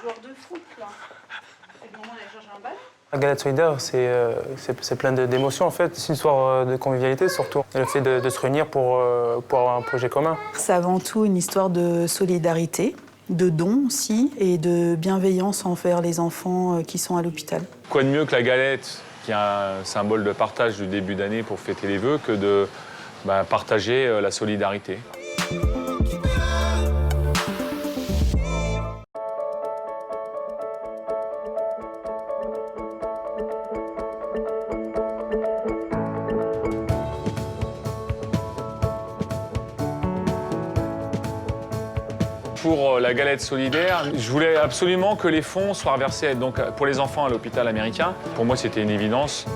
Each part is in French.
joueur de foot, là. Et le moment d'aller chercher un ballon. La galette solidaire, c'est plein d'émotions en fait. C'est une histoire de convivialité surtout. Et le fait de se réunir pour avoir un projet commun. C'est avant tout une histoire de solidarité, de dons aussi, et de bienveillance envers les enfants qui sont à l'hôpital. Quoi de mieux que la galette, qui est un symbole de partage du début d'année pour fêter les vœux, que de partager la solidarité. Pour la galette solidaire, je voulais absolument que les fonds soient reversés donc, pour les enfants à l'hôpital américain. Pour moi, c'était une évidence.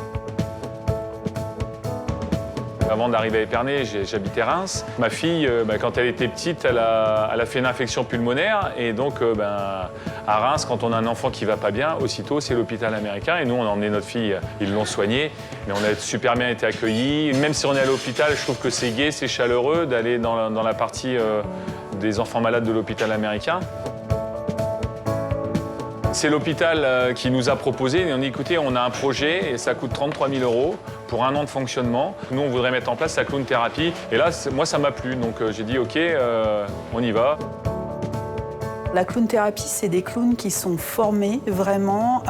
Avant d'arriver à Épernay, j'habitais Reims. Ma fille, quand elle était petite, elle a fait une infection pulmonaire. Et donc, à Reims, quand on a un enfant qui va pas bien, aussitôt, c'est l'hôpital américain. Et nous, on a emmené notre fille, ils l'ont soignée. Mais on a super bien été accueillis. Même si on est à l'hôpital, je trouve que c'est gai, c'est chaleureux d'aller dans la partie des enfants malades de l'hôpital américain. C'est l'hôpital qui nous a proposé, on dit écoutez, on a un projet et ça coûte 33 000 € pour 1 an de fonctionnement. Nous, on voudrait mettre en place la clown thérapie. Et là, moi, ça m'a plu, donc j'ai dit ok, on y va. La clown thérapie, c'est des clowns qui sont formés vraiment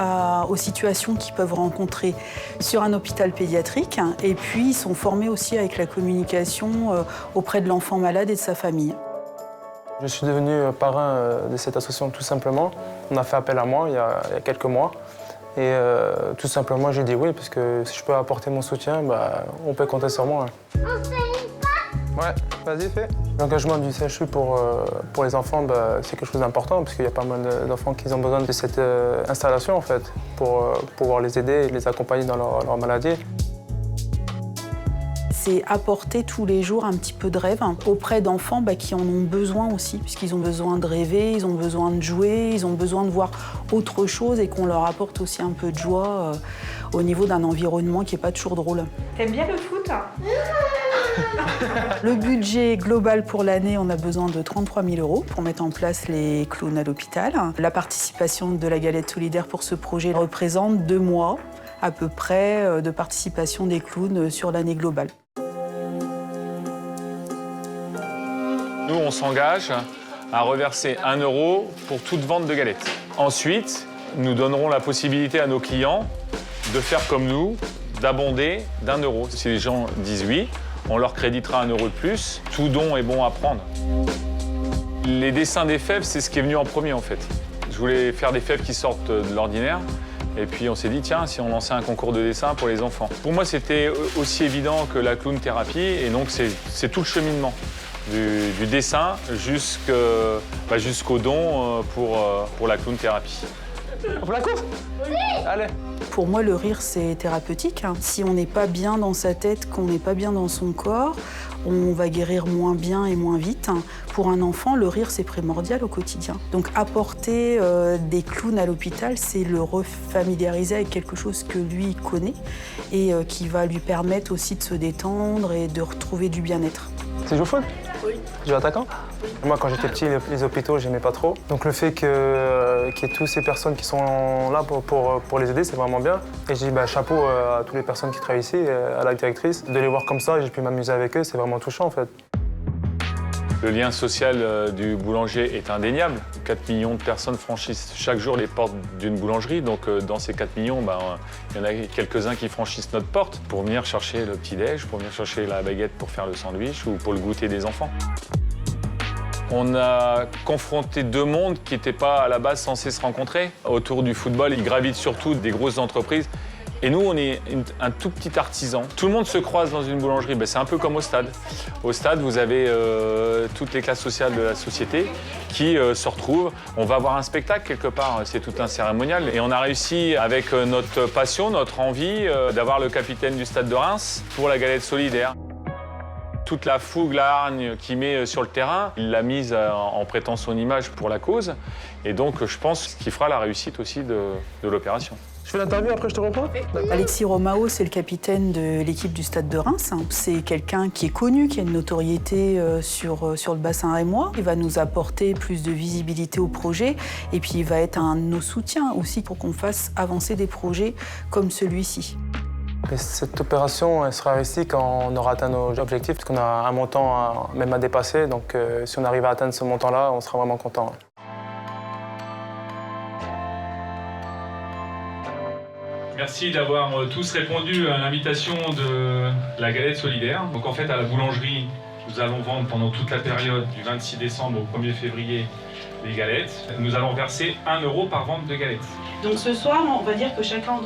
aux situations qu'ils peuvent rencontrer sur un hôpital pédiatrique. Et puis, ils sont formés aussi avec la communication auprès de l'enfant malade et de sa famille. Je suis devenu parrain de cette association tout simplement. On a fait appel à moi il y a quelques mois. Et tout simplement, j'ai dit oui, parce que si je peux apporter mon soutien, on peut compter sur moi. On fait une fois? Ouais, vas-y, fais. L'engagement du CHU pour les enfants, c'est quelque chose d'important, parce qu'il y a pas mal d'enfants qui ont besoin de cette installation, en fait, pour pouvoir les aider et les accompagner dans leur maladie. C'est apporter tous les jours un petit peu de rêve auprès d'enfants qui en ont besoin aussi, puisqu'ils ont besoin de rêver, ils ont besoin de jouer, ils ont besoin de voir autre chose et qu'on leur apporte aussi un peu de joie au niveau d'un environnement qui n'est pas toujours drôle. T'aimes bien le foot? Le budget global pour l'année, on a besoin de 33 000 € pour mettre en place les clowns à l'hôpital. La participation de la galette solidaire pour ce projet représente 2 mois à peu près de participation des clowns sur l'année globale. Nous, on s'engage à reverser 1 € pour toute vente de galettes. Ensuite, nous donnerons la possibilité à nos clients de faire comme nous, d'abonder d'1 €. Si les gens disent oui, on leur créditera 1 € de plus. Tout don est bon à prendre. Les dessins des fèves, c'est ce qui est venu en premier, en fait. Je voulais faire des fèves qui sortent de l'ordinaire. Et puis on s'est dit, tiens, si on lançait un concours de dessin pour les enfants. Pour moi, c'était aussi évident que la clown thérapie. Et donc, c'est tout le cheminement. Du dessin jusqu'au don pour la clown thérapie. On fait la course? Oui. Allez. Pour moi, le rire, c'est thérapeutique. Si on n'est pas bien dans sa tête, qu'on n'est pas bien dans son corps, on va guérir moins bien et moins vite. Pour un enfant, le rire, c'est primordial au quotidien. Donc apporter des clowns à l'hôpital, c'est le refamiliariser avec quelque chose que lui connaît et qui va lui permettre aussi de se détendre et de retrouver du bien-être. Tu joues au foot? Oui. Tu joues attaquant? Oui. Moi, quand j'étais petit, les hôpitaux, j'aimais pas trop. Donc le fait qu'il y ait toutes ces personnes qui sont là pour les aider, c'est vraiment bien. Et je dis chapeau à toutes les personnes qui travaillent ici, à la directrice. De les voir comme ça, j'ai pu m'amuser avec eux, c'est vraiment touchant en fait. Le lien social du boulanger est indéniable. 4 millions de personnes franchissent chaque jour les portes d'une boulangerie. Donc dans ces 4 millions, il y en a quelques-uns qui franchissent notre porte pour venir chercher le petit-déj, pour venir chercher la baguette pour faire le sandwich ou pour le goûter des enfants. On a confronté 2 mondes qui n'étaient pas à la base censés se rencontrer. Autour du football, ils gravitent surtout des grosses entreprises. Et nous, on est un tout petit artisan. Tout le monde se croise dans une boulangerie. C'est un peu comme au stade. Au stade, vous avez toutes les classes sociales de la société qui se retrouvent. On va voir un spectacle quelque part. C'est tout un cérémonial. Et on a réussi, avec notre passion, notre envie, d'avoir le capitaine du stade de Reims pour la galette solidaire. Toute la fougue, la hargne qu'il met sur le terrain, il l'a mise en prêtant son image pour la cause. Et donc, je pense qu'il fera la réussite aussi de l'opération. Je fais l'interview, après je te reprends. Alexis Romao, c'est le capitaine de l'équipe du Stade de Reims. C'est quelqu'un qui est connu, qui a une notoriété sur le bassin rémois. Il va nous apporter plus de visibilité au projet et puis il va être un de nos soutiens aussi pour qu'on fasse avancer des projets comme celui-ci. Et cette opération elle sera réussie quand on aura atteint nos objectifs, parce qu'on a un montant même à dépasser. Donc si on arrive à atteindre ce montant-là, on sera vraiment content. Merci d'avoir tous répondu à l'invitation de la galette solidaire. Donc en fait, à la boulangerie, nous allons vendre pendant toute la période du 26 décembre au 1er février les galettes. Nous allons verser 1 € par vente de galettes. Donc ce soir, on va dire que chacun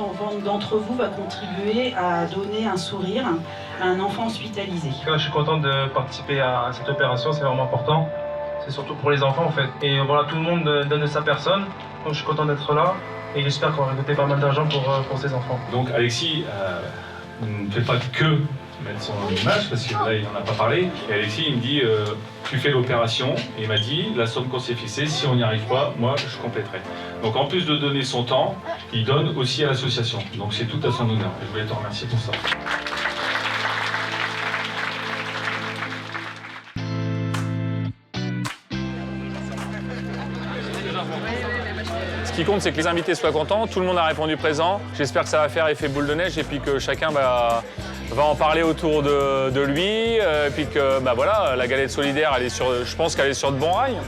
d'entre vous va contribuer à donner un sourire à un enfant hospitalisé. Je suis content de participer à cette opération, c'est vraiment important. C'est surtout pour les enfants en fait. Et voilà, tout le monde donne de sa personne, donc je suis content d'être là. Et j'espère qu'on va récolter pas mal d'argent pour ces enfants. Donc Alexis ne fait pas que mettre son image, parce que là il n'en a pas parlé. Et Alexis il me dit tu fais l'opération, et il m'a dit la somme qu'on s'est fixée, si on n'y arrive pas, moi je compléterai. Donc en plus de donner son temps, il donne aussi à l'association. Donc c'est tout à son honneur. Et je voulais te remercier pour ça. Ce qui compte, c'est que les invités soient contents, tout le monde a répondu présent. J'espère que ça va faire effet boule de neige et puis que chacun va en parler autour de lui. Et puis que voilà, la galette solidaire, je pense qu'elle est sur de bons rails.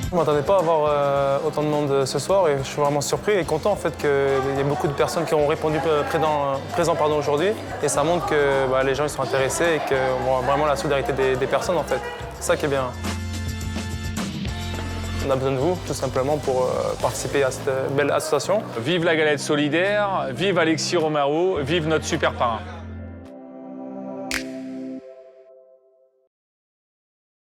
Je ne m'attendais pas à avoir autant de monde ce soir et je suis vraiment surpris et content en fait qu'il y ait beaucoup de personnes qui ont répondu présent aujourd'hui. Et ça montre que les gens ils sont intéressés et qu'on voit vraiment la solidarité des personnes en fait. C'est ça qui est bien. On a besoin de vous, tout simplement, pour participer à cette belle association. Vive la galette solidaire, vive Alexis Romao, vive notre super parrain.